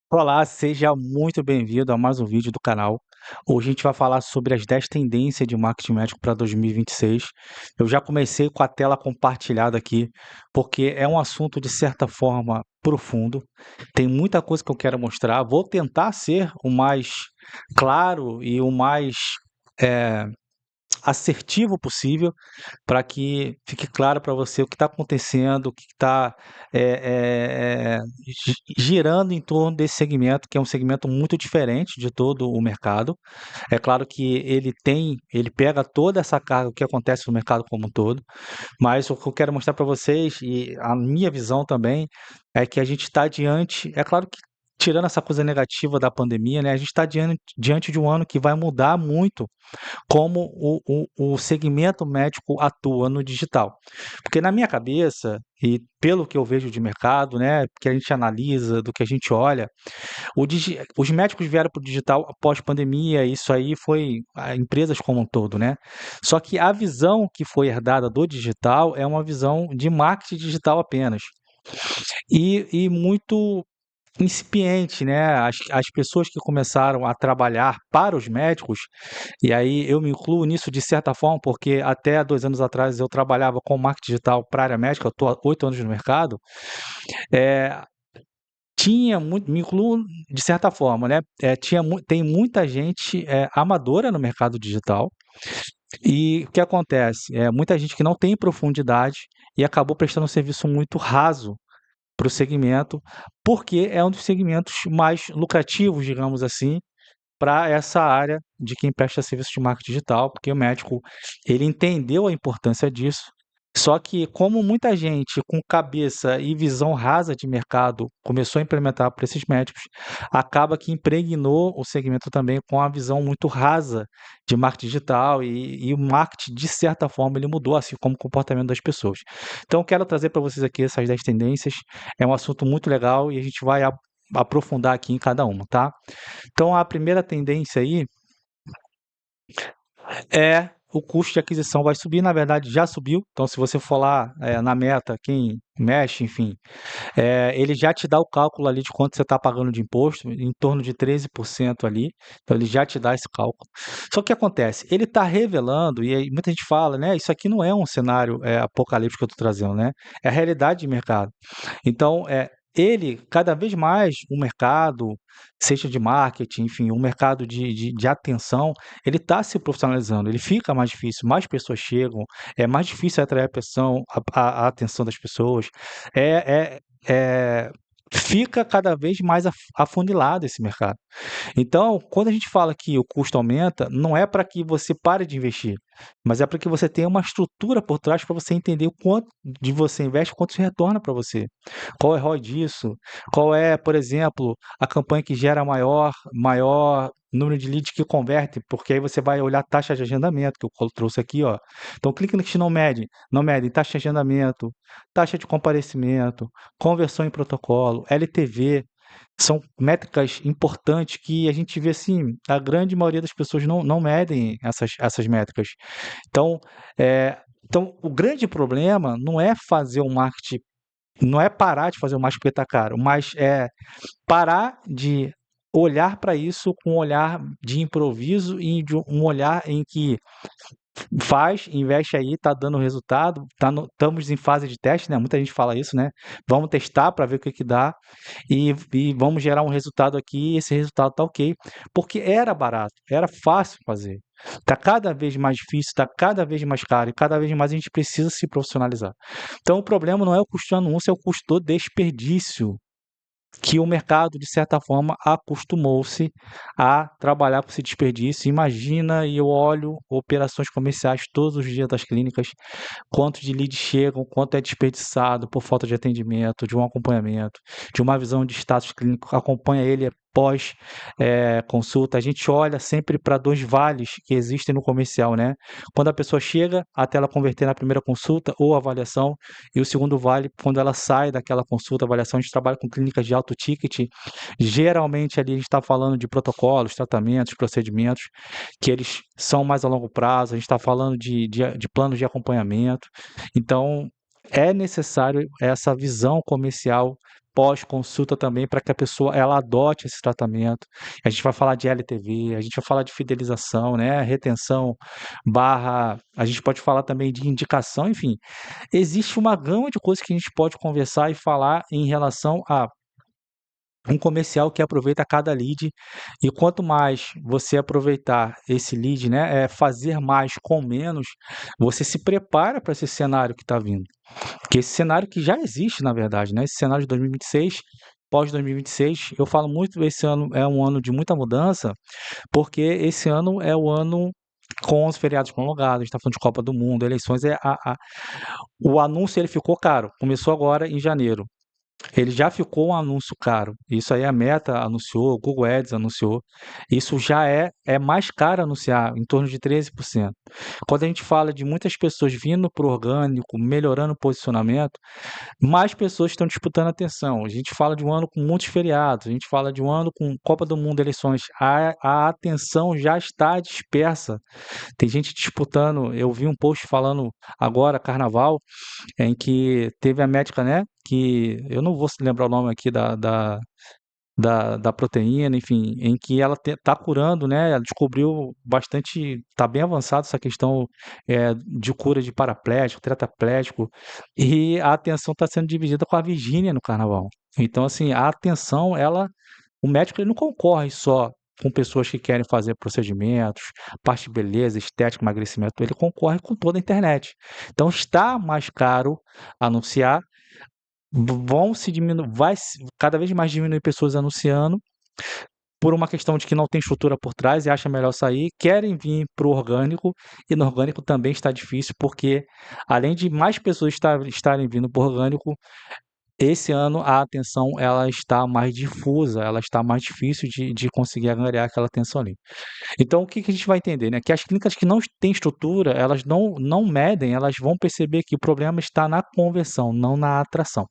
Olá, seja muito bem-vindo a mais um vídeo do canal. Hoje a gente vai falar sobre as 10 tendências de marketing médico para 2026. Eu já comecei com a tela compartilhada aqui, porque é um assunto de certa forma profundo. Tem muita coisa que eu quero mostrar. Vou tentar ser o mais claro e o mais eh, assertivo possível para que fique claro para você o que está acontecendo, o que está girando em torno desse segmento, que é um segmento muito diferente de todo o mercado. É claro que ele pega toda essa carga que acontece no mercado como um todo, mas o que eu quero mostrar para vocês, e a minha visão também, é que a gente está diante, é claro que tirando essa coisa negativa da pandemia, né, a gente está diante de um ano que vai mudar muito como o segmento médico atua no digital. Porque na minha cabeça, e pelo que eu vejo de mercado, né, que a gente analisa, do que a gente olha, os médicos vieram para o digital após pandemia, isso aí foi empresas como um todo, né? Só que a visão que foi herdada do digital é uma visão de marketing digital apenas. E muito incipiente, né? As pessoas que começaram a trabalhar para os médicos, e aí eu me incluo nisso de certa forma, porque até 2 anos atrás eu trabalhava com marketing digital para a área médica, eu estou há 8 anos no mercado, eh, tinha muito, me incluo de certa forma, né? Tem muita gente amadora no mercado digital, e o que acontece? Muita gente que não tem profundidade e acabou prestando um serviço muito raso para o segmento, porque é um dos segmentos mais lucrativos, digamos assim, para essa área de quem presta serviço de marketing digital, porque o médico, ele entendeu a importância disso, só que como muita gente com cabeça e visão rasa de mercado começou a implementar para esses médicos, acaba que impregnou o segmento também com a visão muito rasa de marketing digital e o marketing, de certa forma, ele mudou, assim como o comportamento das pessoas. Então, eu quero trazer para vocês aqui essas 10 tendências, é um assunto muito legal e a gente vai aprofundar aqui em cada uma, tá? Então, a primeira tendência aí é o custo de aquisição vai subir, na verdade já subiu. Então, se você for lá na meta, quem mexe, enfim, ele já te dá o cálculo ali de quanto você está pagando de imposto, em torno de 13% ali. Então, ele já te dá esse cálculo. Só que o que acontece? Ele está revelando, e aí muita gente fala, né? Isso aqui não é um cenário apocalíptico que eu estou trazendo, né? É a realidade de mercado. Então, ele, cada vez mais, o mercado, seja de marketing, enfim, o mercado de atenção, ele está se profissionalizando, ele fica mais difícil, mais pessoas chegam, é mais difícil atrair a atenção das pessoas, é, é, é, fica cada vez mais afunilado esse mercado. Então, quando a gente fala que o custo aumenta, não é para que você pare de investir, mas é para que você tenha uma estrutura por trás para você entender o quanto de você investe, quanto isso retorna para você. Qual é o ROI disso? Qual é, por exemplo, a campanha que gera maior número de leads que converte, porque aí você vai olhar a taxa de agendamento, que eu trouxe aqui, ó. Então, clica no que não mede taxa de agendamento, taxa de comparecimento, conversão em protocolo, LTV, são métricas importantes que a gente vê assim, a grande maioria das pessoas não medem essas métricas. Então, o grande problema não é fazer o marketing, não é parar de fazer o marketing porque está caro, mas é parar de olhar para isso com um olhar de improviso e de um olhar em que faz, investe aí, tá dando resultado, estamos em fase de teste, né? Muita gente fala isso, né? Vamos testar para ver o que que dá e vamos gerar um resultado aqui, e esse resultado tá ok, porque era barato, era fácil fazer. Tá cada vez mais difícil, tá cada vez mais caro e cada vez mais a gente precisa se profissionalizar. Então o problema não é o custo de anúncio, é o custo do desperdício que o mercado, de certa forma, acostumou-se a trabalhar com esse desperdício. Imagina, e eu olho operações comerciais todos os dias das clínicas, quanto de leads chegam, quanto é desperdiçado por falta de atendimento, de um acompanhamento, de uma visão de status clínico, acompanha ele pós consulta. A gente olha sempre para dois vales que existem no comercial, né? Quando a pessoa chega até ela converter na primeira consulta ou avaliação, e o segundo vale quando ela sai daquela consulta, avaliação. A gente trabalha com clínicas de alto ticket, geralmente ali a gente está falando de protocolos, tratamentos, procedimentos, que eles são mais a longo prazo, a gente está falando de planos de acompanhamento. Então, é necessário essa visão comercial pós-consulta também para que a pessoa ela adote esse tratamento. A gente vai falar de LTV, a gente vai falar de fidelização, né, retenção barra a gente pode falar também de indicação, enfim, existe uma gama de coisas que a gente pode conversar e falar em relação a um comercial que aproveita cada lead, e quanto mais você aproveitar esse lead, né, fazer mais com menos, você se prepara para esse cenário que está vindo. Porque esse cenário que já existe, na verdade, né? Esse cenário de 2026, pós 2026, eu falo muito, esse ano é um ano de muita mudança, porque esse ano é o ano com os feriados prolongados, a gente está falando de Copa do Mundo, eleições, o anúncio ele ficou caro, começou agora em janeiro. Ele já ficou um anúncio caro. Isso aí a Meta anunciou, o Google Ads anunciou. Isso já é mais caro anunciar, em torno de 13%. Quando a gente fala de muitas pessoas vindo para o orgânico, melhorando o posicionamento, mais pessoas estão disputando atenção. A gente fala de um ano com muitos feriados, a gente fala de um ano com Copa do Mundo, eleições. A atenção já está dispersa. Tem gente disputando. Eu vi um post falando agora, carnaval, em que teve a médica, né? Que eu não vou lembrar o nome aqui da proteína, enfim, em que ela está curando, né? Ela descobriu bastante, está bem avançada essa questão de cura de paraplégico, tetraplégico, e a atenção está sendo dividida com a Virgínia no carnaval. Então, assim, a atenção, o médico ele não concorre só com pessoas que querem fazer procedimentos, parte de beleza, estética, emagrecimento, ele concorre com toda a internet. Então, está mais caro anunciar, vão se diminuir, cada vez mais diminuir pessoas anunciando, por uma questão de que não tem estrutura por trás e acha melhor sair, querem vir para o orgânico, e no orgânico também está difícil, porque além de mais pessoas estarem vindo para o orgânico, esse ano a atenção ela está mais difusa, ela está mais difícil de conseguir angariar aquela atenção ali. Então, o que que a gente vai entender, né? Que as clínicas que não têm estrutura, elas não medem, elas vão perceber que o problema está na conversão, não na atração.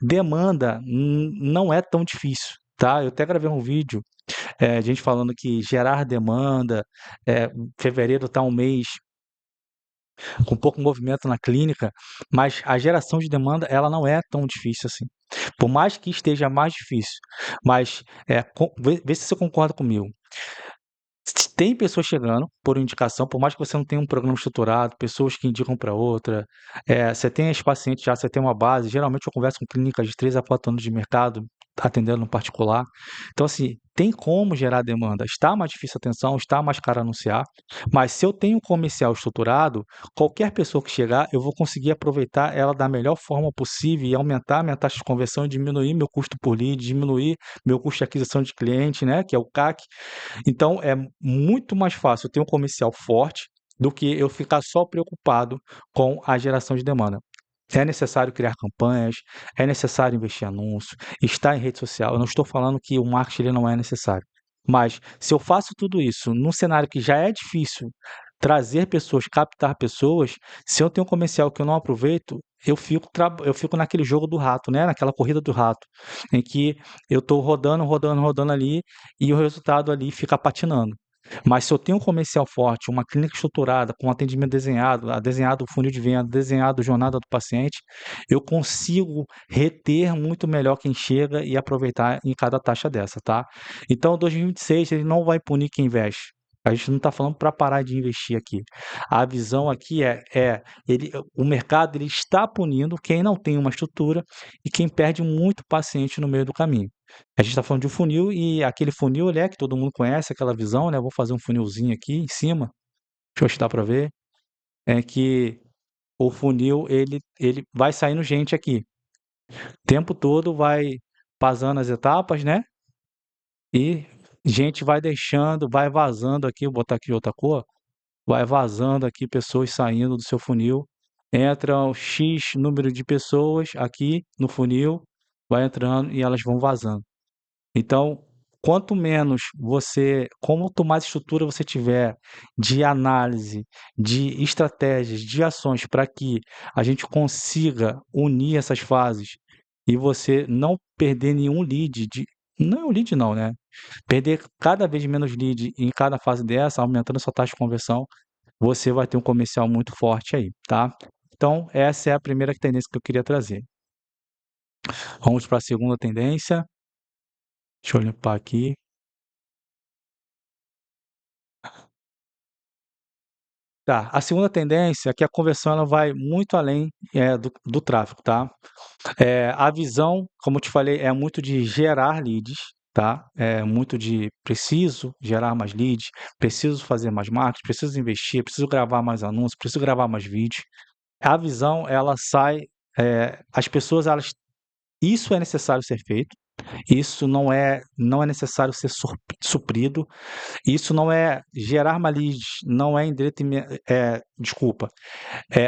Demanda não é tão difícil, tá? Eu até gravei um vídeo, de gente falando que gerar demanda, fevereiro está um mês com pouco movimento na clínica, mas a geração de demanda ela não é tão difícil assim. Por mais que esteja mais difícil, mas vê se você concorda comigo. Tem pessoas chegando por indicação, por mais que você não tenha um programa estruturado, pessoas que indicam para outra, você tem esse paciente já, você tem uma base. Geralmente eu converso com clínicas de 3 a 4 anos de mercado, atendendo no particular. Então, assim, tem como gerar demanda. Está mais difícil a atenção, está mais caro anunciar, mas se eu tenho um comercial estruturado, qualquer pessoa que chegar, eu vou conseguir aproveitar ela da melhor forma possível e aumentar a minha taxa de conversão, e diminuir meu custo por lead, diminuir meu custo de aquisição de cliente, né, que é o CAC. Então é muito mais fácil eu ter um comercial forte do que eu ficar só preocupado com a geração de demanda. É necessário criar campanhas, é necessário investir em anúncio, estar em rede social. Eu não estou falando que o marketing ele não é necessário. Mas se eu faço tudo isso num cenário que já é difícil trazer pessoas, captar pessoas, se eu tenho um comercial que eu não aproveito, eu fico naquele jogo do rato, né? Naquela corrida do rato, em que eu estou rodando, rodando, rodando ali e o resultado ali fica patinando. Mas se eu tenho um comercial forte, uma clínica estruturada, com atendimento desenhado o funil de venda, desenhado a jornada do paciente, eu consigo reter muito melhor quem chega e aproveitar em cada taxa dessa, tá? Então, 2026 ele não vai punir quem investe. A gente não está falando para parar de investir aqui. A visão aqui o mercado ele está punindo quem não tem uma estrutura e quem perde muito paciente no meio do caminho. A gente está falando de um funil e aquele funil ele que todo mundo conhece, aquela visão, né? Vou fazer um funilzinho aqui em cima, deixa eu te dar para ver, é que o funil ele vai saindo gente aqui. O tempo todo vai passando as etapas, né? E gente vai deixando, vai vazando aqui, vou botar aqui outra cor, vai vazando aqui pessoas saindo do seu funil. Entra um X número de pessoas aqui no funil, vai entrando e elas vão vazando. Então, quanto mais estrutura você tiver de análise, de estratégias, de ações para que a gente consiga unir essas fases e você não perder nenhum lead, não é um lead não, né? Perder cada vez menos lead em cada fase dessa, aumentando a sua taxa de conversão, você vai ter um comercial muito forte aí, tá? Então, essa é a primeira tendência que eu queria trazer. Vamos para a segunda tendência. Deixa eu limpar aqui. Tá, a segunda tendência é que a conversão ela vai muito além, do tráfego, tá. A visão, como eu te falei, é muito de gerar leads, tá, é muito de preciso gerar mais leads, preciso fazer mais marketing, preciso investir, preciso gravar mais anúncios, preciso gravar mais vídeos. A visão ela sai, as pessoas elas isso é necessário ser feito, isso não é necessário ser suprido, isso não é gerar mais leads, não é em desculpa,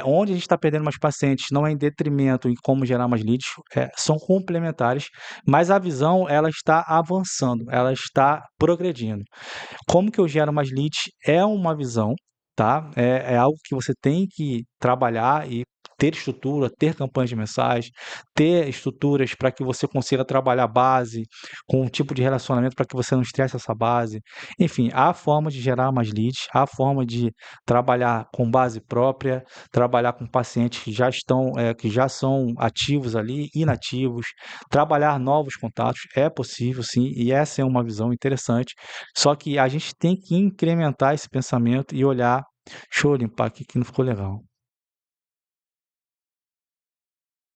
onde a gente está perdendo mais pacientes não é em detrimento em como gerar mais leads, são complementares, mas a visão ela está avançando, ela está progredindo. Como que eu gero mais leads é uma visão, tá? É algo que você tem que trabalhar e ter estrutura, ter campanhas de mensagem, ter estruturas para que você consiga trabalhar a base, com um tipo de relacionamento para que você não estresse essa base. Enfim, há forma de gerar mais leads, há forma de trabalhar com base própria, trabalhar com pacientes que já são ativos ali, inativos, trabalhar novos contatos, é possível sim, e essa é uma visão interessante só que a gente tem que incrementar esse pensamento e olhar. Deixa eu limpar aqui que não ficou legal.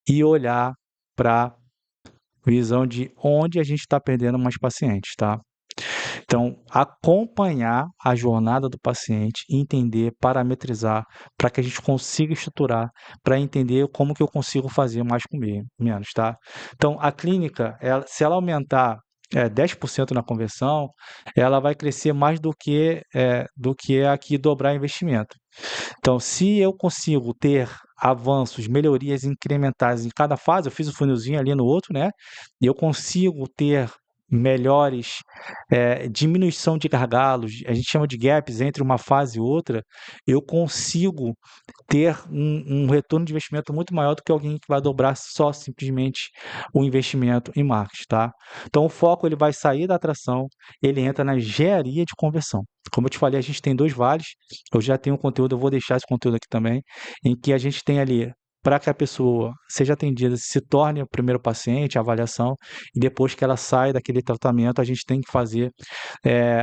E olhar para visão de onde a gente está perdendo mais pacientes, tá? Então, acompanhar a jornada do paciente, entender, parametrizar, para que a gente consiga estruturar, para entender como que eu consigo fazer mais com menos, tá? Então, a clínica, se ela aumentar 10% na conversão, ela vai crescer mais do que aqui dobrar investimento. Então, se eu consigo ter avanços, melhorias incrementais em cada fase, eu fiz o funilzinho ali no outro, né? E eu consigo ter melhores diminuição de gargalos, a gente chama de gaps entre uma fase e outra, eu consigo ter um retorno de investimento muito maior do que alguém que vai dobrar só simplesmente o investimento em marketing, tá? Então o foco ele vai sair da atração, ele entra na engenharia de conversão. Como eu te falei, a gente tem 2 vales, eu já tenho um conteúdo, eu vou deixar esse conteúdo aqui também, em que a gente tem ali para que a pessoa seja atendida, se torne o primeiro paciente, a avaliação, e depois que ela sai daquele tratamento, a gente tem que fazer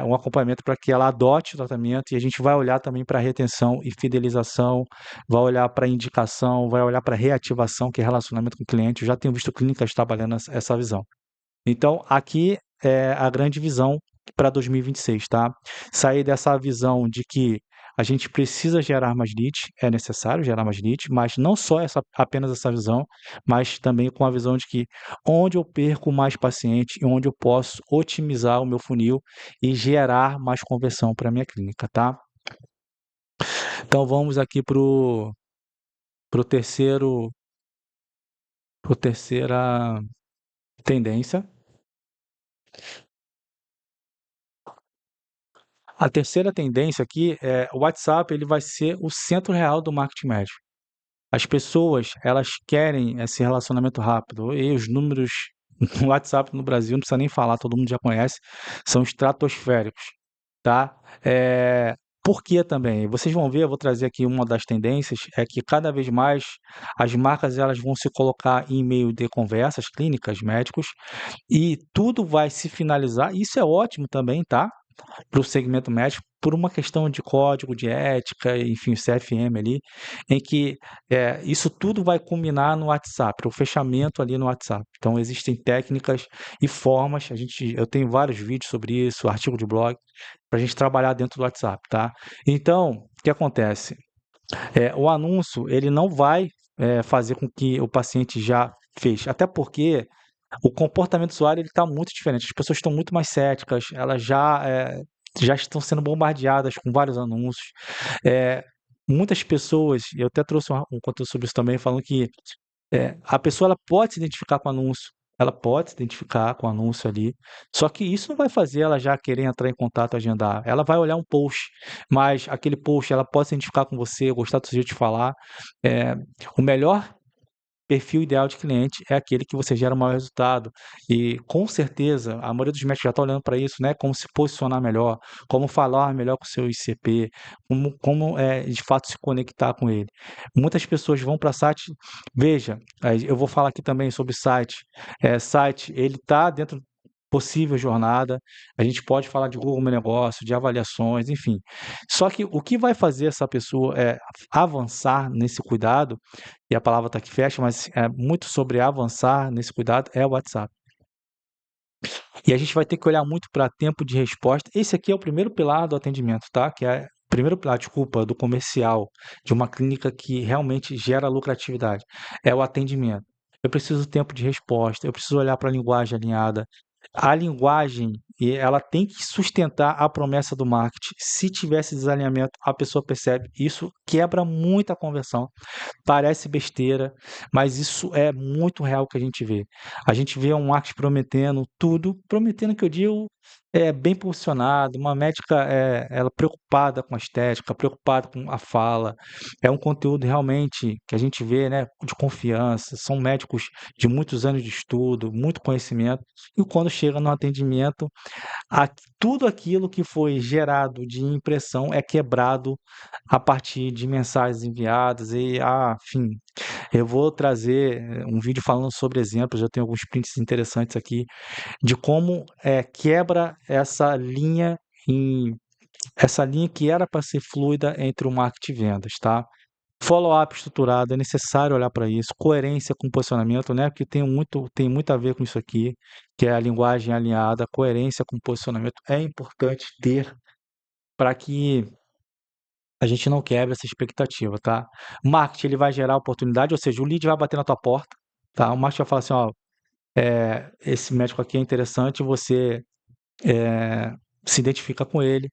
um acompanhamento para que ela adote o tratamento e a gente vai olhar também para retenção e fidelização, vai olhar para indicação, vai olhar para reativação, que é relacionamento com o cliente. Eu já tenho visto clínicas trabalhando essa visão. Então, aqui é a grande visão para 2026, tá? Sair dessa visão de que a gente precisa gerar mais leads, é necessário gerar mais leads, mas não só apenas essa visão, mas também com a visão de que onde eu perco mais paciente e onde eu posso otimizar o meu funil e gerar mais conversão para a minha clínica, tá? Então vamos aqui pro terceiro, pro terceira tendência. A terceira tendência aqui é o WhatsApp, ele vai ser o centro real do marketing médico. As pessoas, elas querem esse relacionamento rápido e os números no WhatsApp no Brasil, não precisa nem falar, todo mundo já conhece, são estratosféricos, tá? Por que também? Vocês vão ver, eu vou trazer aqui uma das tendências, é que cada vez mais as marcas elas vão se colocar em meio de conversas clínicas, médicos, e tudo vai se finalizar, isso é ótimo também, tá? Para o segmento médico, por uma questão de código de ética, enfim, o CFM ali, em que isso tudo vai culminar no WhatsApp, o fechamento ali no WhatsApp. Então, existem técnicas e formas, eu tenho vários vídeos sobre isso, artigo de blog, para a gente trabalhar dentro do WhatsApp, tá? Então, o que acontece? O anúncio, ele não vai fazer com que o paciente já fez, até porque o comportamento do usuário ele está muito diferente. As pessoas estão muito mais céticas, elas já estão sendo bombardeadas com vários anúncios. Eh, Muitas pessoas, e eu até trouxe um conteúdo sobre isso também, falando que a pessoa ela pode se identificar com o anúncio, ela pode se identificar com o anúncio ali, só que isso não vai fazer ela já querer entrar em contato, agendar. Ela vai olhar um post, mas aquele post ela pode se identificar com você, gostar do seu jeito de falar. Eh, o melhor perfil ideal de cliente é aquele que você gera o maior resultado. E com certeza, a maioria dos médicos já está olhando para isso, né? Como se posicionar melhor, como falar melhor com o seu ICP, como de fato se conectar com ele. Muitas pessoas vão para site. Veja, aí eu vou falar aqui também sobre site. Site, ele está dentro possível jornada. A gente pode falar de Google Meu Negócio, de avaliações, enfim. Só que o que vai fazer essa pessoa avançar nesse cuidado, e a palavra está aqui fecha, mas é muito sobre avançar nesse cuidado, é o WhatsApp. E a gente vai ter que olhar muito para tempo de resposta. Esse aqui é o primeiro pilar do atendimento, tá? Que é o primeiro pilar, desculpa, do comercial, de uma clínica que realmente gera lucratividade. É o atendimento. Eu preciso tempo de resposta, eu preciso olhar para a linguagem alinhada. A linguagem, ela tem que sustentar a promessa do marketing. Se tiver esse desalinhamento, a pessoa percebe. Isso quebra muito a conversão. Parece besteira, mas isso é muito real que a gente vê. A gente vê um marketing prometendo tudo, prometendo que eu digo bem posicionado, uma médica ela preocupada com a estética, preocupada com a fala. É um conteúdo realmente que a gente vê, né, de confiança. São médicos de muitos anos de estudo, muito conhecimento. E quando chega no atendimento, tudo aquilo que foi gerado de impressão é quebrado a partir de mensagens enviadas enfim, eu vou trazer um vídeo falando sobre exemplos, eu tenho alguns prints interessantes aqui, de como quebra em essa linha que era para ser fluida entre o marketing e vendas, tá? Follow-up estruturado, é necessário olhar para isso, coerência com posicionamento, né? Porque tem muito a ver com isso aqui, que é a linguagem alinhada, coerência com posicionamento é importante ter para que a gente não quebre essa expectativa, tá? O marketing ele vai gerar oportunidade, ou seja, o lead vai bater na tua porta, tá? O marketing vai falar assim, ó, esse médico aqui é interessante, você se identifica com ele.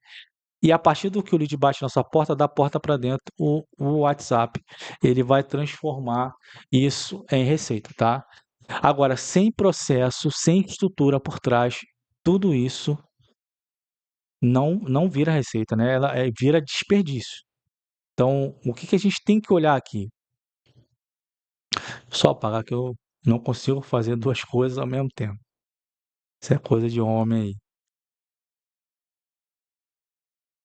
E a partir do que o lead bate na sua porta, da porta para dentro, o WhatsApp, ele vai transformar isso em receita, tá? Agora, sem processo, sem estrutura por trás, tudo isso não vira receita, né? Ela vira desperdício. Então, o que que a gente tem que olhar aqui? Só apagar que eu não consigo fazer duas coisas ao mesmo tempo. Isso é coisa de homem aí.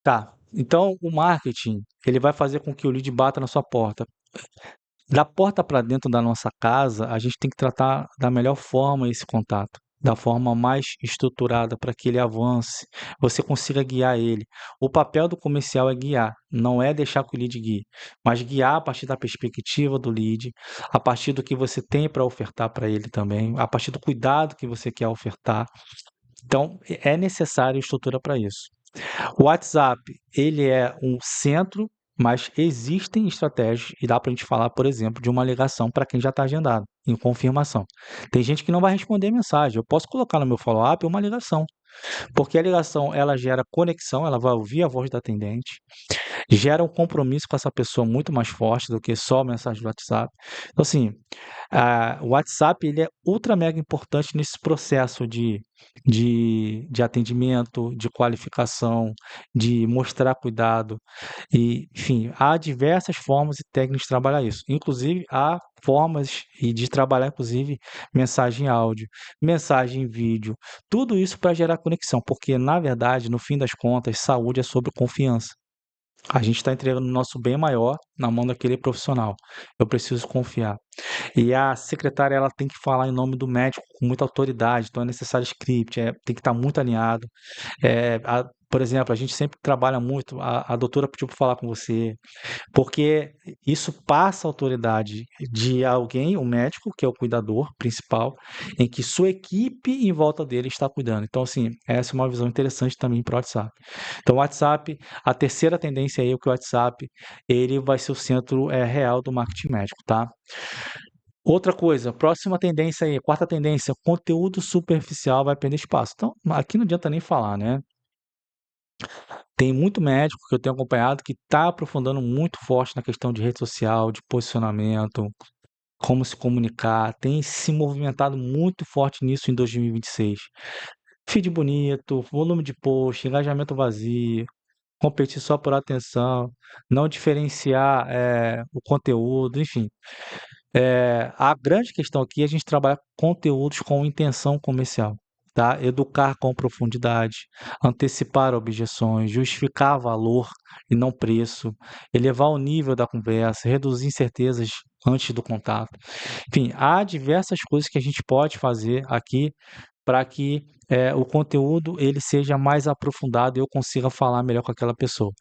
Tá. Então, o marketing, ele vai fazer com que o lead bata na sua porta. Da porta para dentro da nossa casa, a gente tem que tratar da melhor forma esse contato, da forma mais estruturada para que ele avance, você consiga guiar ele. O papel do comercial é guiar, não é deixar que o lead guie, mas guiar a partir da perspectiva do lead, a partir do que você tem para ofertar para ele também, a partir do cuidado que você quer ofertar. Então, é necessário estrutura para isso. O WhatsApp, ele é um centro, mas existem estratégias e dá para a gente falar, por exemplo, de uma ligação para quem já está agendado, em confirmação. Tem gente que não vai responder mensagem. Eu posso colocar no meu follow-up uma ligação, porque a ligação ela gera conexão, ela vai ouvir a voz da atendente, gera um compromisso com essa pessoa muito mais forte do que só a mensagem do WhatsApp. Então, assim, o WhatsApp ele é ultra mega importante nesse processo de atendimento, de qualificação, de mostrar cuidado. E, enfim, há diversas formas e técnicas de trabalhar isso. Inclusive, há formas de trabalhar, inclusive, mensagem em áudio, mensagem em vídeo, tudo isso para gerar conexão, porque, na verdade, no fim das contas, saúde é sobre confiança. A gente está entregando o nosso bem maior na mão daquele profissional. Eu preciso confiar. E a secretária ela tem que falar em nome do médico com muita autoridade, então é necessário script, tem que estar muito alinhado. Por exemplo, a gente sempre trabalha muito, a doutora pediu para falar com você, porque isso passa a autoridade de alguém, o médico, que é o cuidador principal, em que sua equipe em volta dele está cuidando. Então, assim, essa é uma visão interessante também para o WhatsApp. Então, o WhatsApp, a terceira tendência aí é que o WhatsApp, ele vai ser o centro real do marketing médico, tá? Outra coisa, próxima tendência aí, quarta tendência, conteúdo superficial vai perder espaço. Então, aqui não adianta nem falar, né? Tem muito médico que eu tenho acompanhado que está aprofundando muito forte na questão de rede social, de posicionamento, como se comunicar, tem se movimentado muito forte nisso em 2026. Feed bonito, volume de post, engajamento vazio, competir só por atenção, não diferenciar o conteúdo, enfim. A grande questão aqui é a gente trabalhar conteúdos com intenção comercial, tá? Educar com profundidade, antecipar objeções, justificar valor e não preço, elevar o nível da conversa, reduzir incertezas antes do contato. Enfim, há diversas coisas que a gente pode fazer aqui para que o conteúdo ele seja mais aprofundado e eu consiga falar melhor com aquela pessoa.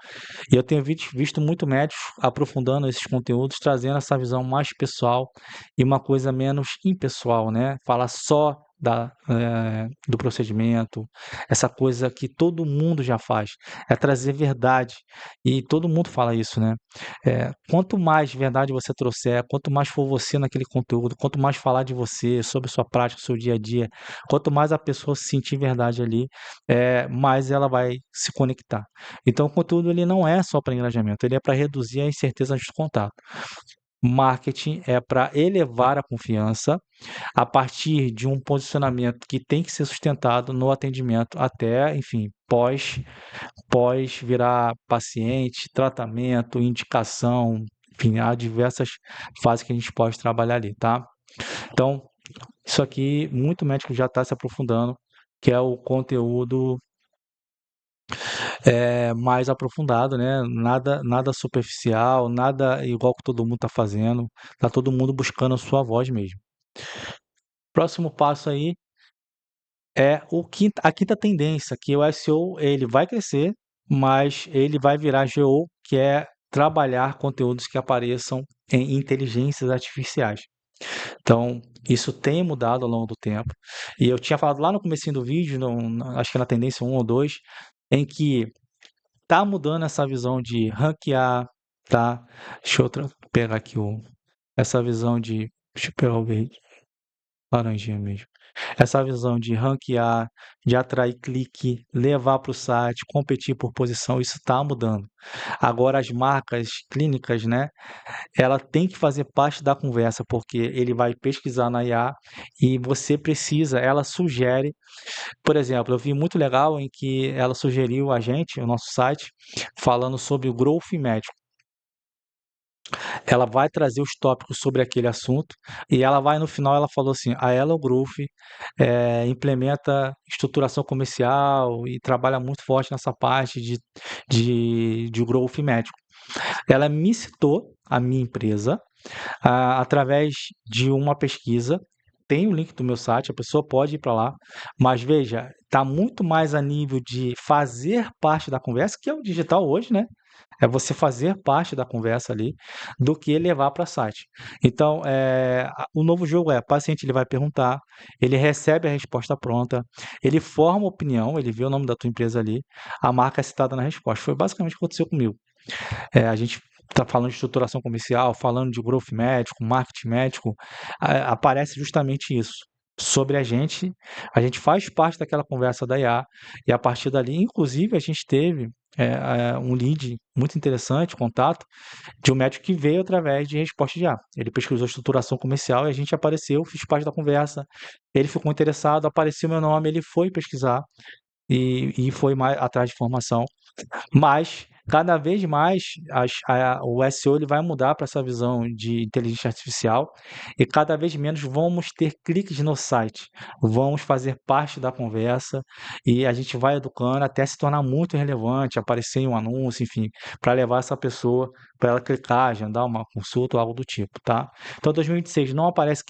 E eu tenho visto muito médicos aprofundando esses conteúdos, trazendo essa visão mais pessoal e uma coisa menos impessoal, né? Falar só do procedimento, essa coisa que todo mundo já faz, é trazer verdade. E todo mundo fala isso, né? Quanto mais verdade você trouxer, quanto mais for você naquele conteúdo, quanto mais falar de você, sobre sua prática, seu dia a dia, quanto mais a pessoa se sentir verdade ali, mais ela vai se conectar. Então, o conteúdo ele não é só para engajamento, ele é para reduzir a incerteza antes do contato. Marketing é para elevar a confiança a partir de um posicionamento que tem que ser sustentado no atendimento até, enfim, pós virar paciente, tratamento, indicação, enfim, há diversas fases que a gente pode trabalhar ali, tá? Então, isso aqui, muito médico já está se aprofundando, que é o conteúdo mais aprofundado, né? Nada superficial, nada igual que todo mundo está fazendo. Tá todo mundo buscando a sua voz mesmo. Próximo passo aí é a quinta tendência, que o SEO ele vai crescer, mas ele vai virar GO, que é trabalhar conteúdos que apareçam em inteligências artificiais. Então, isso tem mudado ao longo do tempo. E eu tinha falado lá no comecinho do vídeo, acho que na tendência 1 ou 2, em que tá mudando essa visão de ranquear, tá? Deixa eu pegar aqui essa visão de. Deixa eu pegar o verde, laranjinha mesmo. Essa visão de ranquear, de atrair clique, levar para o site, competir por posição, isso está mudando. Agora as marcas clínicas, né? Ela tem que fazer parte da conversa, porque ele vai pesquisar na IA e você precisa, ela sugere, por exemplo, eu vi muito legal em que ela sugeriu a gente, o nosso site, falando sobre o growth médico. Ela vai trazer os tópicos sobre aquele assunto e ela vai no final, ela falou assim, a Hello Growth implementa estruturação comercial e trabalha muito forte nessa parte de growth médico. Ela me citou a minha empresa através de uma pesquisa. Tem o link do meu site, a pessoa pode ir para lá, mas veja, está muito mais a nível de fazer parte da conversa, que é o digital hoje, né? É você fazer parte da conversa ali, do que levar para site. Então, o novo jogo o paciente ele vai perguntar, ele recebe a resposta pronta, ele forma opinião, ele vê o nome da tua empresa ali, a marca é citada na resposta. Foi basicamente o que aconteceu comigo. A gente está falando de estruturação comercial, falando de growth médico, marketing médico, aparece justamente isso. Sobre a gente faz parte daquela conversa da IA, e a partir dali, inclusive, a gente teve um lead muito interessante, contato, de um médico que veio através de resposta de IA. Ele pesquisou estruturação comercial e a gente apareceu, fiz parte da conversa, ele ficou interessado, apareceu meu nome, ele foi pesquisar e foi mais atrás de informação. Mas cada vez mais o SEO ele vai mudar para essa visão de inteligência artificial e cada vez menos vamos ter cliques no site. Vamos fazer parte da conversa e a gente vai educando até se tornar muito relevante, aparecer em um anúncio, enfim, para levar essa pessoa para ela clicar, agendar uma consulta ou algo do tipo, tá? Então, 2026 não aparece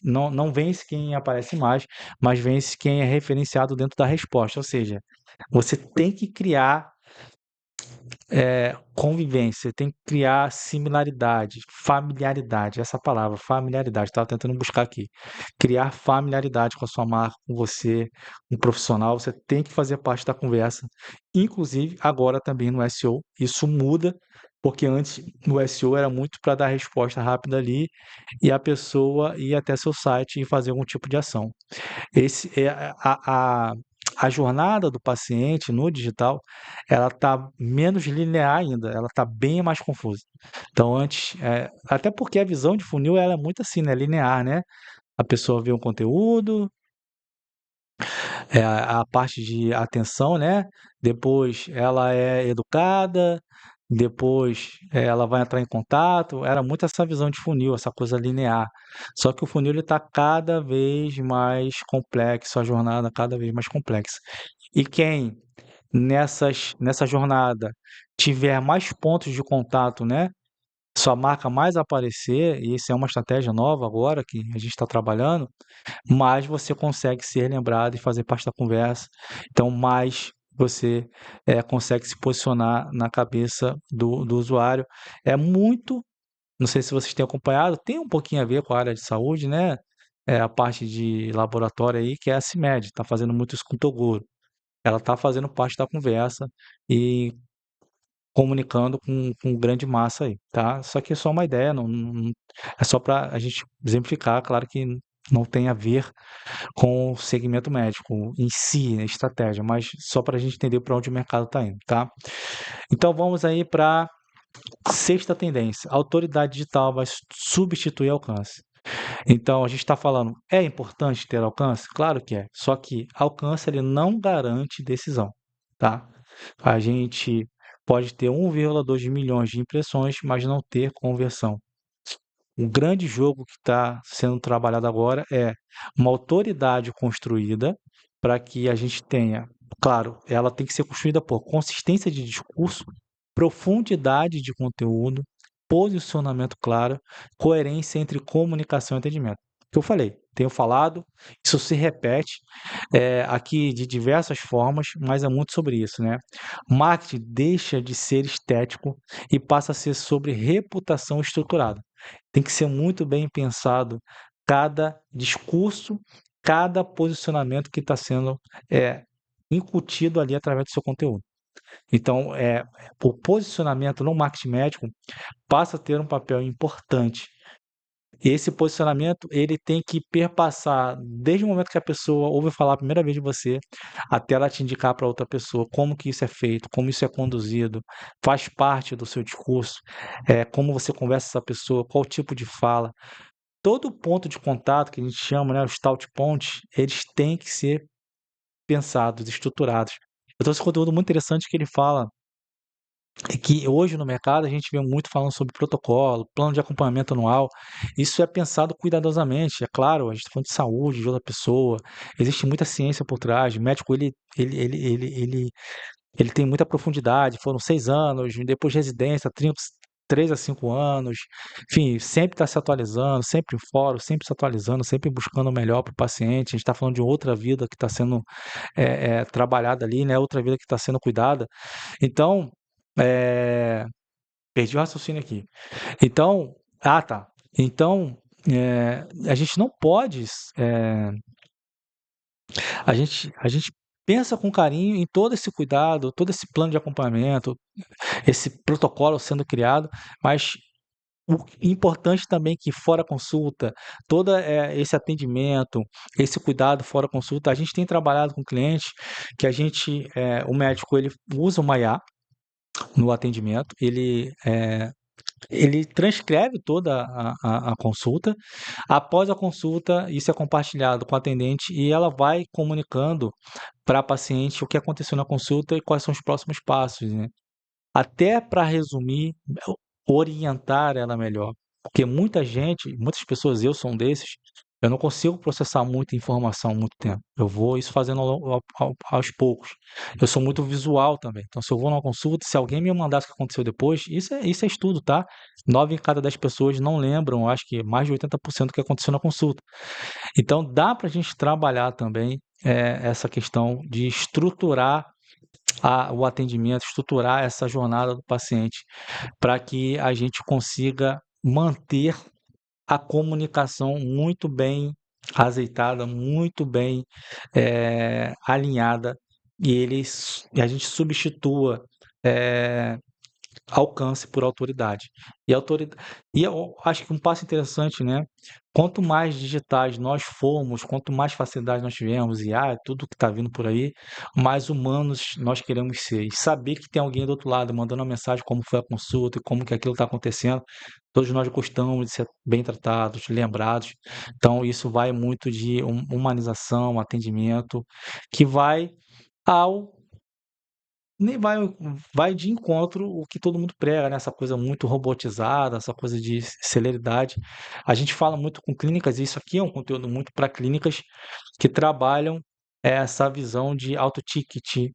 não vence quem aparece mais, mas vence quem é referenciado dentro da resposta. Ou seja, você tem que criar convivência, tem que criar similaridade, familiaridade, essa palavra, familiaridade, estava tentando buscar aqui. Criar familiaridade com a sua marca, com você, um profissional, você tem que fazer parte da conversa. Inclusive, agora também no SEO, isso muda, porque antes no SEO era muito para dar resposta rápida ali e a pessoa ir até seu site e fazer algum tipo de ação. Esse é a jornada do paciente no digital, ela está menos linear ainda, ela está bem mais confusa. Então antes, até porque a visão de funil ela é muito assim, né, linear, né? A pessoa vê um conteúdo, a parte de atenção, né? Depois ela é educada, depois ela vai entrar em contato. Era muito essa visão de funil, essa coisa linear. Só que o funil está cada vez mais complexo, a jornada cada vez mais complexa. E quem nessa jornada tiver mais pontos de contato, né? Sua marca mais aparecer, e isso é uma estratégia nova agora que a gente está trabalhando, mais você consegue ser lembrado e fazer parte da conversa. Então, mais você consegue se posicionar na cabeça do usuário. É muito, não sei se vocês têm acompanhado, tem um pouquinho a ver com a área de saúde, né? A parte de laboratório aí, que é a CIMED, está fazendo muito isso com o Toguro. Ela está fazendo parte da conversa e comunicando com grande massa aí, tá? Só que é só uma ideia, é só para a gente exemplificar, claro que não tem a ver com o segmento médico em si, né, estratégia, mas só para a gente entender para onde o mercado está indo, tá? Então vamos aí para sexta tendência: a autoridade digital vai substituir alcance. Então a gente está falando, é importante ter alcance? Claro que é, só que alcance ele não garante decisão, tá? A gente pode ter 1,2 milhões de impressões, mas não ter conversão. O grande jogo que está sendo trabalhado agora é uma autoridade construída para que a gente tenha, claro, ela tem que ser construída por consistência de discurso, profundidade de conteúdo, posicionamento claro, coerência entre comunicação e atendimento. O que eu falei, tenho falado, isso se repete aqui de diversas formas, mas é muito sobre isso, né? Marketing deixa de ser estético e passa a ser sobre reputação estruturada. Tem que ser muito bem pensado cada discurso, cada posicionamento que está sendo incutido ali através do seu conteúdo. Então, o posicionamento no marketing médico passa a ter um papel importante. E esse posicionamento, ele tem que perpassar desde o momento que a pessoa ouve falar a primeira vez de você, até ela te indicar para outra pessoa como que isso é feito, como isso é conduzido, faz parte do seu discurso, como você conversa com essa pessoa, qual tipo de fala. Todo ponto de contato que a gente chama, né, os touch points, eles têm que ser pensados, estruturados. Eu trouxe um conteúdo muito interessante que ele fala que hoje no mercado a gente vê muito falando sobre protocolo, plano de acompanhamento anual. Isso é pensado cuidadosamente. É claro, a gente está falando de saúde de outra pessoa. Existe muita ciência por trás. O médico ele tem muita profundidade. Foram 6 anos, depois de residência, 3 a 5 anos. Enfim, sempre está se atualizando, sempre em fórum, sempre se atualizando, sempre buscando o melhor para o paciente. A gente está falando de outra vida que está sendo trabalhada ali, né? Outra vida que está sendo cuidada. Então, é, perdi o raciocínio aqui. Então, tá. Então, a gente não pode, a gente pensa com carinho em todo esse cuidado, todo esse plano de acompanhamento, esse protocolo sendo criado, mas o importante também é que fora consulta, todo esse atendimento, esse cuidado fora consulta, a gente tem trabalhado com clientes que o médico ele usa uma IA no atendimento, ele transcreve toda a consulta. Após a consulta, isso é compartilhado com a atendente e ela vai comunicando para a paciente o que aconteceu na consulta e quais são os próximos passos, né? Até para resumir, orientar ela melhor. Porque muita gente, muitas pessoas, eu sou um desses, eu não consigo processar muita informação há muito tempo. Eu vou isso fazendo aos poucos. Eu sou muito visual também. Então, se eu vou numa consulta, se alguém me mandasse o que aconteceu depois, isso é estudo, tá? 9 em cada 10 pessoas não lembram, acho que mais de 80% do que aconteceu na consulta. Então, dá para a gente trabalhar também essa questão de estruturar o atendimento, estruturar essa jornada do paciente, para que a gente consiga manter a comunicação muito bem azeitada, muito bem alinhada, e a gente substitua eh, alcance por autoridade. E eu acho que um passo interessante, né? Quanto mais digitais nós formos, quanto mais facilidade nós tivermos, tudo que está vindo por aí, mais humanos nós queremos ser. E saber que tem alguém do outro lado mandando uma mensagem como foi a consulta e como que aquilo está acontecendo. Todos nós gostamos de ser bem tratados, lembrados. Então, isso vai muito de humanização, atendimento, que vai ao nem vai de encontro o que todo mundo prega, né, essa coisa muito robotizada, essa coisa de celeridade. A gente fala muito com clínicas, e isso aqui é um conteúdo muito para clínicas que trabalham essa visão de alto ticket,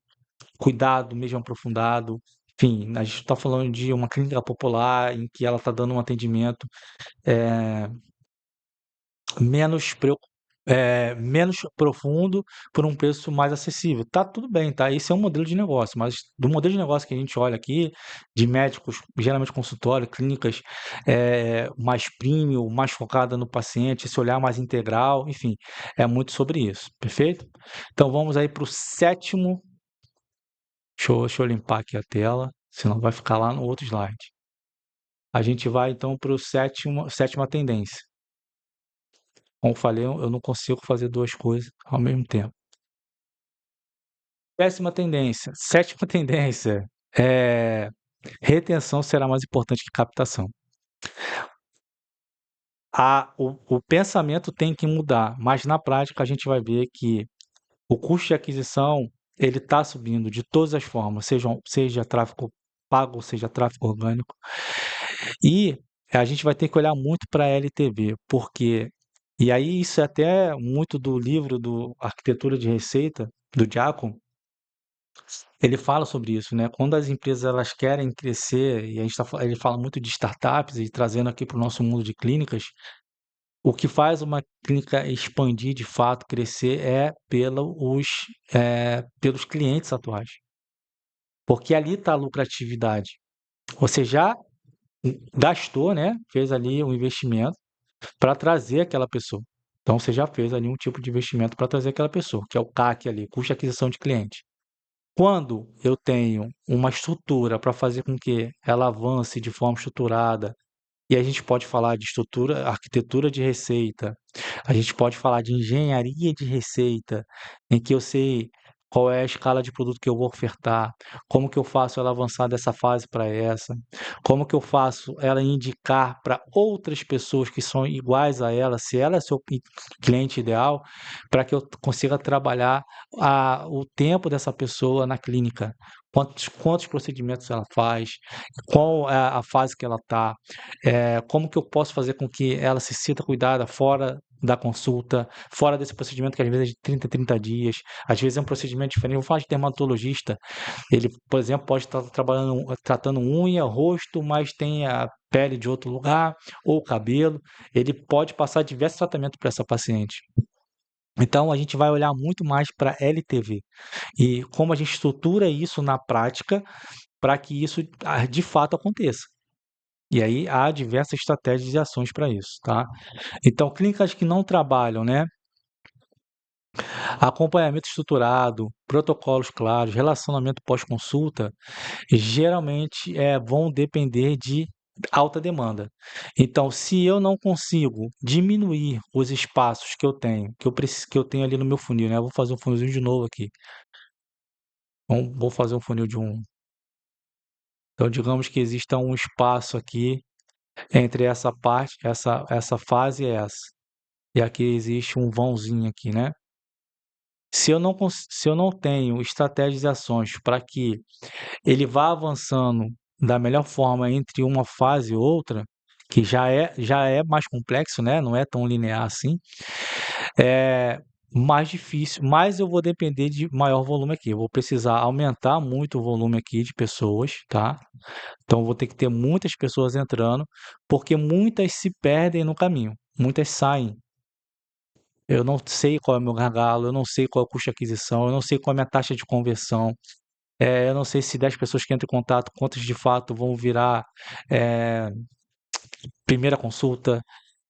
cuidado mesmo aprofundado. Enfim, a gente está falando de uma clínica popular em que ela está dando um atendimento menos menos profundo por um preço mais acessível. Tá tudo bem, tá? Esse é um modelo de negócio, mas do modelo de negócio que a gente olha aqui, de médicos, geralmente consultório, clínicas mais premium, mais focada no paciente, esse olhar mais integral, enfim, é muito sobre isso, perfeito? Então vamos aí para o sétimo. Deixa eu limpar aqui a tela, senão vai ficar lá no outro slide. A gente vai então para o sétima tendência. Como eu falei, eu não consigo fazer duas coisas ao mesmo tempo. Péssima tendência. Sétima tendência. É, retenção será mais importante que captação. O pensamento tem que mudar, mas na prática a gente vai ver que o custo de aquisição ele está subindo de todas as formas, seja tráfego pago, seja tráfego orgânico. E a gente vai ter que olhar muito para a LTV, porque e aí isso é até muito do livro do Arquitetura de Receita, do Giacomo, ele fala sobre isso, né? Quando as empresas elas querem crescer, e ele fala muito de startups e trazendo aqui para o nosso mundo de clínicas, o que faz uma clínica expandir de fato, crescer, é pelos clientes atuais. Porque ali está a lucratividade. Você já gastou, né? Fez ali um investimento para trazer aquela pessoa. Então você já fez ali um tipo de investimento para trazer aquela pessoa, que é o CAC ali, custo de aquisição de cliente. Quando eu tenho uma estrutura para fazer com que ela avance de forma estruturada, e a gente pode falar de estrutura, arquitetura de receita, a gente pode falar de engenharia de receita, em que eu sei qual é a escala de produto que eu vou ofertar, como que eu faço ela avançar dessa fase para essa, como que eu faço ela indicar para outras pessoas que são iguais a ela, se ela é seu cliente ideal, para que eu consiga trabalhar o tempo dessa pessoa na clínica, quantos procedimentos ela faz, qual é a fase que ela está, como que eu posso fazer com que ela se sinta cuidada fora da consulta, fora desse procedimento que às vezes é de 30 em 30 dias, às vezes é um procedimento diferente. Eu vou falar de dermatologista, ele, por exemplo, pode estar tratando unha, rosto, mas tem a pele de outro lugar, ou cabelo, ele pode passar diversos tratamentos para essa paciente. Então, a gente vai olhar muito mais para LTV e como a gente estrutura isso na prática para que isso de fato aconteça. E aí há diversas estratégias e ações para isso, tá? Então, clínicas que não trabalham, né? Acompanhamento estruturado, protocolos claros, relacionamento pós-consulta, geralmente vão depender de alta demanda. Então, se eu não consigo diminuir os espaços que eu tenho, que eu tenho ali no meu funil, né? Eu vou fazer um funilzinho de novo aqui. Vou fazer um funil de um. Então, digamos que exista um espaço aqui entre essa parte, essa fase e essa. E aqui existe um vãozinho aqui, né? Se eu não tenho estratégias e ações para que ele vá avançando da melhor forma entre uma fase e outra, que já é mais complexo, né? Não é tão linear assim, é mais difícil, mas eu vou depender de maior volume aqui. Eu vou precisar aumentar muito o volume aqui de pessoas, tá? Então eu vou ter que ter muitas pessoas entrando, porque muitas se perdem no caminho, muitas saem. Eu não sei qual é o meu gargalo, eu não sei qual é o custo de aquisição, eu não sei qual é a minha taxa de conversão. Eu não sei se 10 pessoas que entram em contato, quantas de fato vão virar eh, primeira consulta.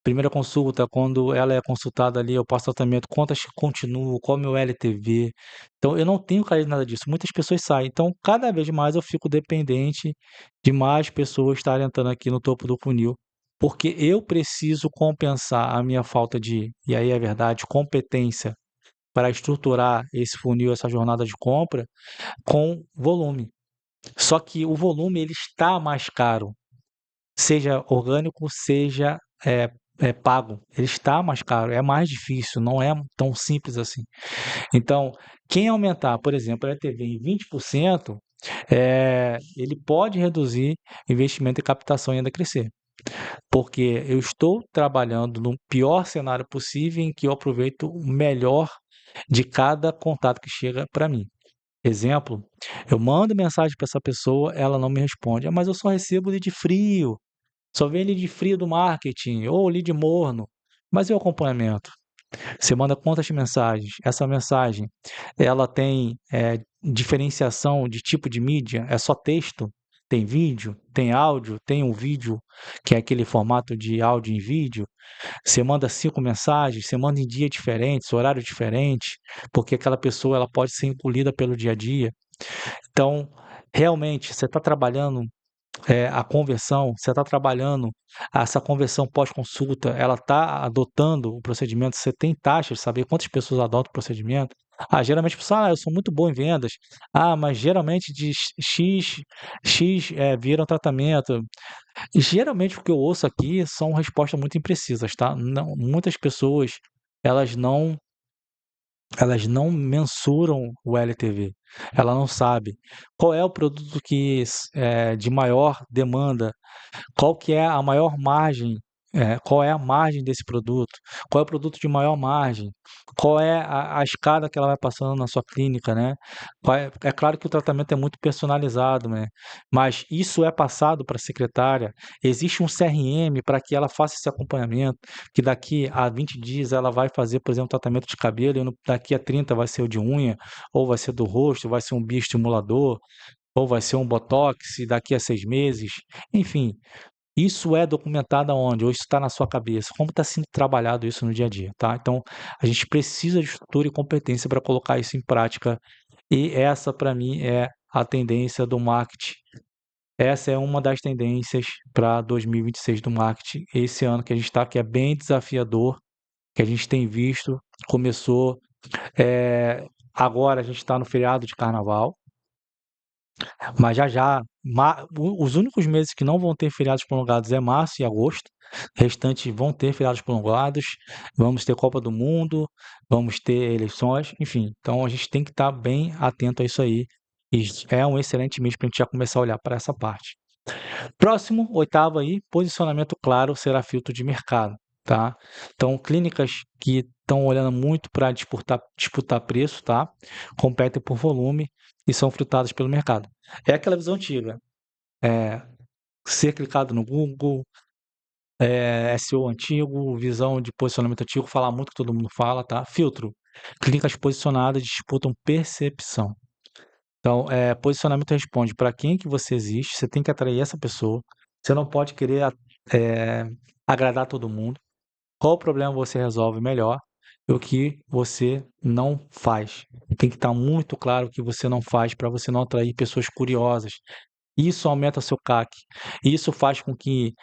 Primeira consulta, quando ela é consultada ali, eu passo tratamento, quantas continuam, qual é o meu LTV. Então, eu não tenho clareza de nada disso. Muitas pessoas saem. Então, cada vez mais eu fico dependente de mais pessoas estarem entrando aqui no topo do funil, porque eu preciso compensar a minha falta de, e aí é verdade, competência para estruturar esse funil, essa jornada de compra, com volume. Só que o volume ele está mais caro, seja orgânico, seja pago. Ele está mais caro, é mais difícil, não é tão simples assim. Então, quem aumentar, por exemplo, a LTV em 20%, ele pode reduzir investimento e captação e ainda crescer. Porque eu estou trabalhando no pior cenário possível em que eu aproveito o melhor de cada contato que chega para mim. Exemplo, eu mando mensagem para essa pessoa, ela não me responde. Mas eu só recebo lead frio, só vem lead frio do marketing ou lead morno. Mas e o acompanhamento? Você manda quantas mensagens? Essa mensagem, ela tem diferenciação de tipo de mídia? É só texto? Tem vídeo? Tem áudio? Tem um vídeo que é aquele formato de áudio em vídeo? Você manda 5 mensagens, você manda em dia diferentes, horário diferente, porque aquela pessoa ela pode ser engolida pelo dia a dia. Então, realmente, você está trabalhando a conversão, você está trabalhando essa conversão pós-consulta, ela está adotando o procedimento, você tem taxas, saber quantas pessoas adotam o procedimento. Geralmente a pessoa, eu sou muito bom em vendas. Mas geralmente de X viram tratamento. E geralmente o que eu ouço aqui são respostas muito imprecisas, tá? Não, muitas pessoas, elas não elas não mensuram o LTV. Ela não sabe qual é o produto que de maior demanda, qual que é a maior margem, qual é a margem desse produto, qual é o produto de maior margem, qual é a escada que ela vai passando na sua clínica, né? É claro que o tratamento é muito personalizado, né? Mas isso é passado para a secretária. Existe um CRM para que ela faça esse acompanhamento, que daqui a 20 dias ela vai fazer, por exemplo, tratamento de cabelo, daqui a 30 vai ser o de unha, ou vai ser do rosto, vai ser um bioestimulador, ou vai ser um botox daqui a 6 meses. Enfim, isso é documentado aonde? Ou isso está na sua cabeça? Como está sendo trabalhado isso no dia a dia, tá? Então, a gente precisa de estrutura e competência para colocar isso em prática. E essa, para mim, é a tendência do marketing. Essa é uma das tendências para 2026 do marketing. Esse ano que a gente está, que é bem desafiador, que a gente tem visto, começou. Agora a gente está no feriado de carnaval. Mas já já, os únicos meses que não vão ter feriados prolongados é março e agosto. Restantes vão ter feriados prolongados. Vamos ter Copa do Mundo, vamos ter eleições, enfim. Então a gente tem que estar bem atento a isso aí. E é um excelente mês para a gente já começar a olhar para essa parte. Próximo, oitavo aí, posicionamento claro será filtro de mercado, tá? Então, clínicas que estão olhando muito para disputar preço, tá? Competem por volume e são filtradas pelo mercado. É aquela visão antiga, é, ser clicado no Google, SEO antigo, visão de posicionamento antigo, falar muito que todo mundo fala, tá? Filtro. Clínicas posicionadas disputam percepção. Então, posicionamento responde para quem que você existe, você tem que atrair essa pessoa, você não pode querer agradar todo mundo. Qual problema você resolve melhor e o que você não faz. Tem que estar muito claro o que você não faz para você não atrair pessoas curiosas. Isso aumenta seu CAC. Isso faz com que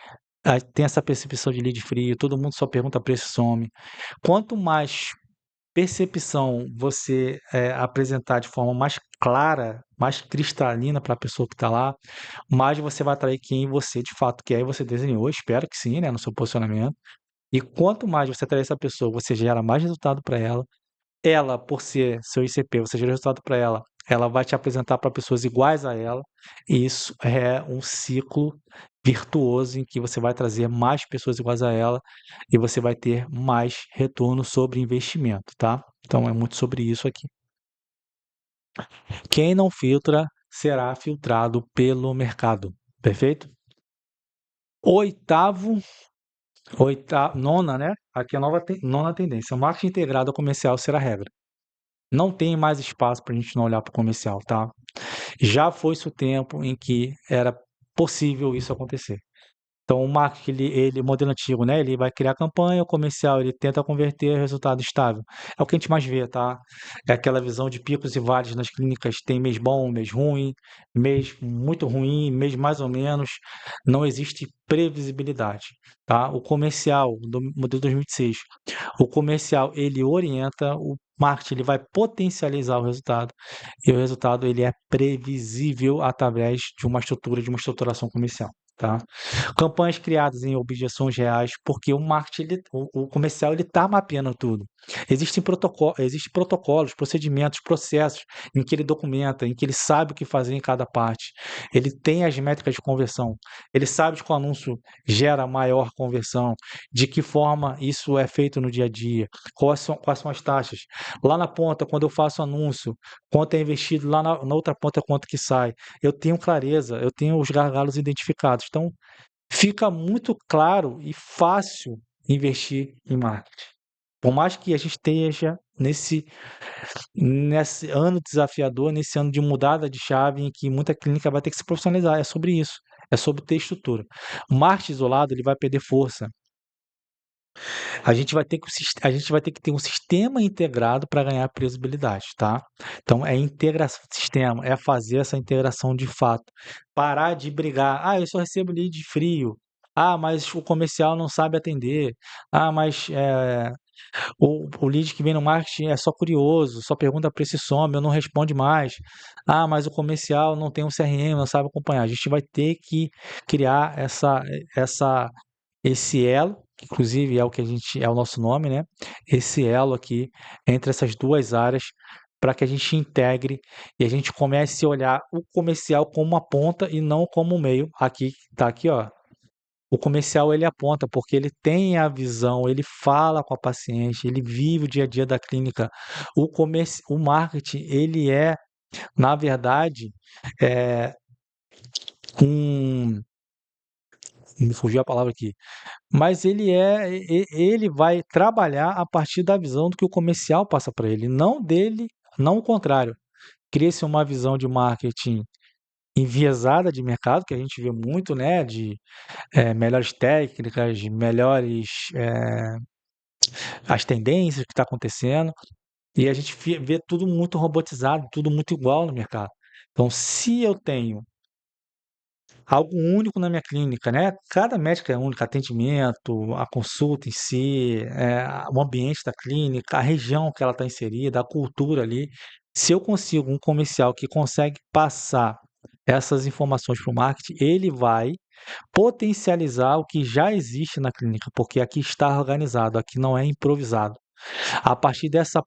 tenha essa percepção de lead frio, todo mundo só pergunta preço e some. Quanto mais percepção você apresentar de forma mais clara, mais cristalina para a pessoa que está lá, mais você vai atrair quem você de fato quer e você desenhou. Espero que sim, né, no seu posicionamento. E quanto mais você atrair essa pessoa, você gera mais resultado para ela. Ela, por ser seu ICP, você gera resultado para ela. Ela vai te apresentar para pessoas iguais a ela. E isso é um ciclo virtuoso em que você vai trazer mais pessoas iguais a ela e você vai ter mais retorno sobre investimento, tá? Então é muito sobre isso aqui. Quem não filtra será filtrado pelo mercado. Perfeito? Nona, né? Aqui é a nona tendência. O marketing integrado ao comercial será a regra. Não tem mais espaço para a gente não olhar para o comercial, tá? Já foi-se o tempo em que era possível isso acontecer. Então, o marketing, ele modelo antigo, né? Ele vai criar campanha, o comercial, ele tenta converter resultado estável. É o que a gente mais vê, tá? É aquela visão de picos e vales nas clínicas, tem mês bom, mês ruim, mês muito ruim, mês mais ou menos. Não existe previsibilidade, tá? O comercial, do modelo 2026, o comercial, ele orienta, o marketing, ele vai potencializar o resultado, e o resultado, ele é previsível através de uma estrutura, de uma estruturação comercial, tá? Campanhas criadas em objeções reais, porque o marketing, o comercial, ele está mapeando tudo. Existem protocolos, procedimentos, processos em que ele documenta, em que ele sabe o que fazer em cada parte. Ele tem as métricas de conversão, ele sabe que o anúncio gera maior conversão, de que forma isso é feito no dia a dia, quais são as taxas. Lá na ponta, quando eu faço anúncio, quanto é investido, lá na outra ponta, quanto que sai. Eu tenho clareza, eu tenho os gargalos identificados. Então, fica muito claro e fácil investir em marketing. Por mais que a gente esteja nesse ano desafiador, nesse ano de mudada de chave, em que muita clínica vai ter que se profissionalizar, é sobre isso, é sobre ter estrutura. O marketing isolado ele vai perder força. A gente vai ter que ter um sistema integrado para ganhar previsibilidade, tá? Então é integração de sistema, é fazer essa integração de fato. Parar de brigar. Ah, eu só recebo lead frio. Ah, mas o comercial não sabe atender. Ah, mas o lead que vem no marketing é só curioso, só pergunta preço e some, eu não responde mais. Ah, mas o comercial não tem um CRM, não sabe acompanhar. A gente vai ter que criar essa esse elo, que inclusive é o que a gente é o nosso nome, né? Esse elo aqui entre essas duas áreas para que a gente integre e a gente comece a olhar o comercial como uma ponta e não como um meio. Aqui tá aqui, ó. O comercial ele aponta porque ele tem a visão, ele fala com a paciente, ele vive o dia a dia da clínica. O marketing ele é, na verdade, é, um me fugiu a palavra aqui. Mas ele vai trabalhar a partir da visão do que o comercial passa para ele, não dele, não o contrário. Cria-se uma visão de marketing enviesada de mercado, que a gente vê muito, né, de melhores técnicas, melhores as tendências que está acontecendo, e a gente vê tudo muito robotizado, tudo muito igual no mercado. Então, se eu tenho algo único na minha clínica, né? Cada médico é único, atendimento, a consulta em si, o ambiente da clínica, a região que ela está inserida, a cultura ali. Se eu consigo um comercial que consegue passar essas informações para o marketing, ele vai potencializar o que já existe na clínica, porque aqui está organizado, aqui não é improvisado. A partir dessa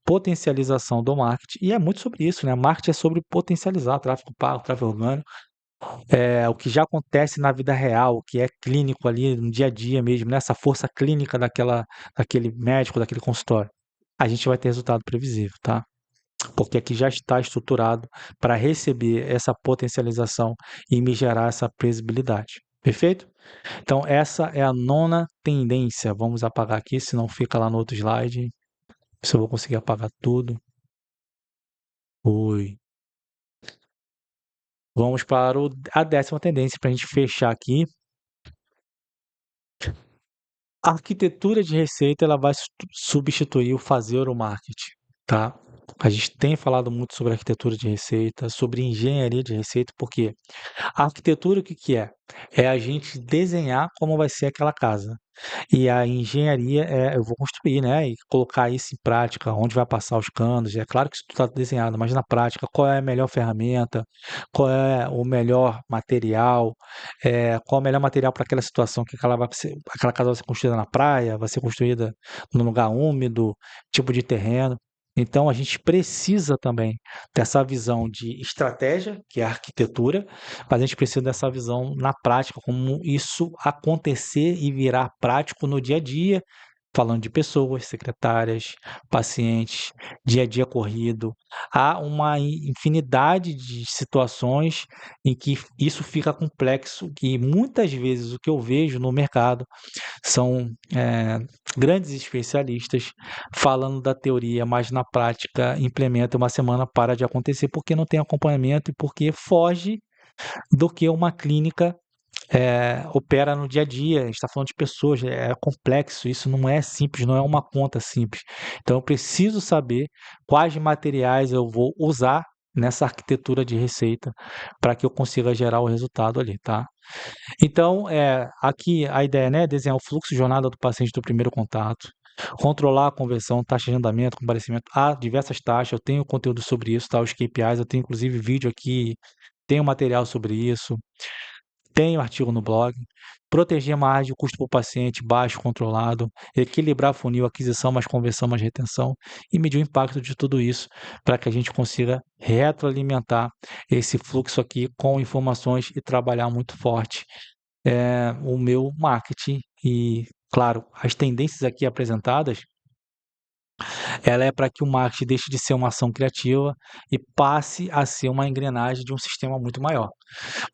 potencialização do marketing, e é muito sobre isso, né? Marketing é sobre potencializar tráfego pago, tráfego orgânico, o que já acontece na vida real, o que é clínico ali no dia a dia mesmo, nessa força clínica daquele médico, daquele consultório. A gente vai ter resultado previsível, tá? Porque aqui já está estruturado para receber essa potencialização e me gerar essa previsibilidade. Perfeito? Então, essa é a nona tendência. Vamos apagar aqui, senão fica lá no outro slide. Se eu vou conseguir apagar tudo. Oi. Vamos para a décima tendência para a gente fechar aqui. A arquitetura de receita ela vai substituir o fazer o marketing, tá? A gente tem falado muito sobre arquitetura de receita, sobre engenharia de receita, porque a arquitetura o que que é? É a gente desenhar como vai ser aquela casa. E a engenharia é eu vou construir, né, e colocar isso em prática, onde vai passar os canos. É claro que isso tudo está desenhado, mas na prática, qual é a melhor ferramenta, qual é o melhor material, qual é o melhor material para aquela situação, que aquela casa vai ser construída na praia, vai ser construída num lugar úmido, tipo de terreno. Então a gente precisa também dessa visão de estratégia, que é a arquitetura, mas a gente precisa dessa visão na prática, como isso acontecer e virar prático no dia a dia, falando de pessoas, secretárias, pacientes, dia a dia corrido. Há uma infinidade de situações em que isso fica complexo, que muitas vezes o que eu vejo no mercado são grandes especialistas falando da teoria, mas na prática implementa uma semana para de acontecer porque não tem acompanhamento e porque foge do que uma clínica opera no dia a dia. A gente está falando de pessoas, é complexo, isso não é simples, não é uma conta simples. Então eu preciso saber quais materiais eu vou usar nessa arquitetura de receita para que eu consiga gerar o resultado ali, tá? Então, aqui a ideia, né, é desenhar o fluxo de jornada do paciente do primeiro contato, controlar a conversão, taxa de andamento, comparecimento, há diversas taxas, eu tenho conteúdo sobre isso, tá? Os KPIs, eu tenho inclusive vídeo aqui, tenho material sobre isso, tenho artigo no blog, proteger a margem, o custo por paciente baixo, controlado, equilibrar funil, aquisição mais conversão mais retenção e medir o impacto de tudo isso para que a gente consiga retroalimentar esse fluxo aqui com informações e trabalhar muito forte o meu marketing e, claro, as tendências aqui apresentadas, ela é para que o marketing deixe de ser uma ação criativa e passe a ser uma engrenagem de um sistema muito maior.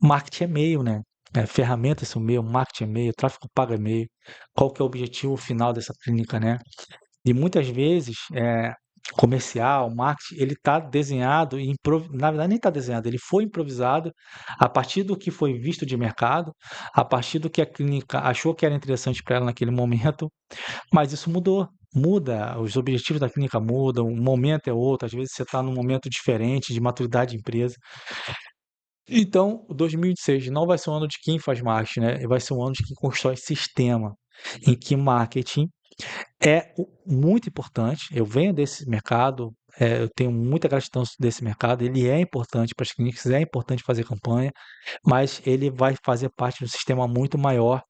Marketing é meio, né? Ferramentas são meio, marketing é meio, tráfego pago é meio. Qual que é o objetivo final dessa clínica, né? E muitas vezes, comercial, marketing, ele está desenhado, na verdade nem está desenhado, ele foi improvisado a partir do que foi visto de mercado, a partir do que a clínica achou que era interessante para ela naquele momento, mas isso mudou. Muda, os objetivos da clínica mudam, o momento é outro, às vezes você está num momento diferente de maturidade de empresa. Então, o 2026 não vai ser um ano de quem faz marketing, né? Vai ser um ano de quem constrói sistema, em que marketing muito importante. Eu venho desse mercado, eu tenho muita gratidão desse mercado. Ele é importante para as clínicas, é importante fazer campanha, mas ele vai fazer parte de um sistema muito maior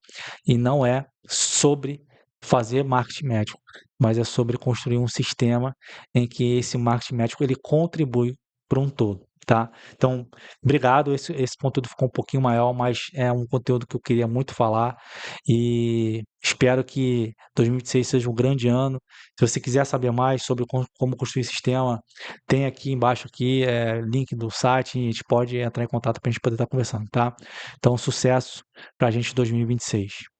e não é sobre fazer marketing médico, mas é sobre construir um sistema em que esse marketing médico ele contribui para um todo, tá? Então, obrigado. Esse conteúdo ficou um pouquinho maior, mas é um conteúdo que eu queria muito falar e espero que 2026 seja um grande ano. Se você quiser saber mais sobre como construir sistema, tem aqui embaixo aqui, link do site, e a gente pode entrar em contato para a gente poder estar conversando, tá? Então, sucesso para a gente em 2026.